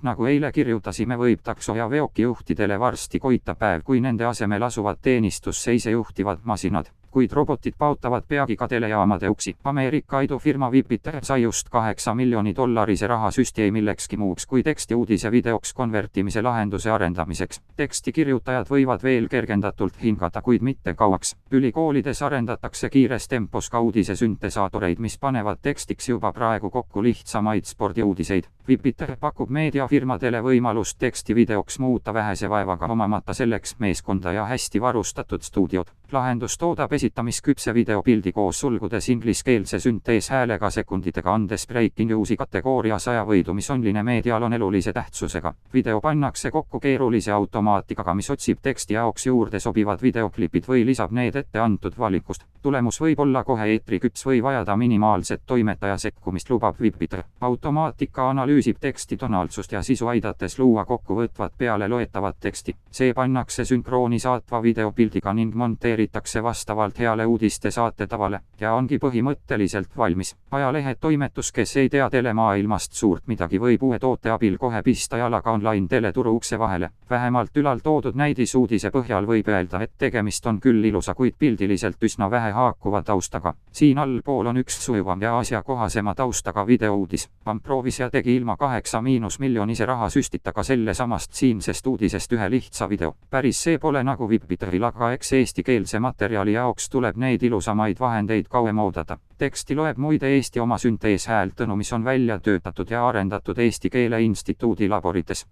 Nagu eile kirjutasime, võib takso- ja veokijuhtidele varsti koita päev, kui nende asemel asuvad teenistusse isejuhtivad masinad. Kuid robotid paotavad peagi ka telejaamade uksi. Ameerika idufirma Vipiter sai just $8 miljonit rahasüsti ei millekski muuks kui teksti uudise videoks konvertimise lahenduse arendamiseks. Teksti kirjutajad võivad veel kergendatult hingata, kuid mitte kauaks. Ülikoolides arendatakse kiires tempos ka uudise süntesaatoreid, mis panevad tekstiks juba praegu kokku lihtsamaid spordiuudiseid. Vipiter pakub meediafirmadele võimalust teksti videoks muuta vähese vaevaga, omamata selleks meeskonda ja hästi varustatud stuudiod. Lahendus toodab esitamisküpse videopildi koos sulgudes ingliskeelse sünteeshäälega sekunditega, andes breaking news'i kategooria 100 võidu, mis online meedial on elulise tähtsusega. Video pannakse kokku keerulise automaatikaga, mis otsib teksti jaoks juurde sobivad videoklipid või lisab need ette antud valikust. Tulemus võib olla kohe eetriküps või vajada minimaalset toimetaja sekkumist, lubab Vipiter. Automaatika analüüsib teksti tonaalsust ja sisu, aidates luua kokkuvõtvat peale loetavat teksti. See pannakse sünkrooni saatva videopildiga ning monteeritakse vastavalt heale uudiste saate tavale ja ongi põhimõtteliselt valmis. Ajalehed toimetus, kes ei tea telemaailmast suurt midagi, võib uue toote abil kohe pista jalaga online teleturu ukse vahele. Vähemalt ülal toodud näidisuudise põhjal võib öelda, et tegemist on küll ilusa, kuid pildiliselt üsna vähe haakuva taustaga. Siin allpool on üks sujuvam ja asjakohasema taustaga videouudis. Pamp proovis ja tegi ilma 8 miljonise rahasüstita ka sellesamast siinsest uudisest ühe lihtsa video. Päris see pole nagu Vipiteril, aga eks eestikeelse materjali jaoks tuleb neid ilusamaid vahendeid kauem oodata. Teksti loeb muide Eesti oma sünteeshäältõnu, mis on välja töötatud ja arendatud Eesti Keele Instituudi laborites.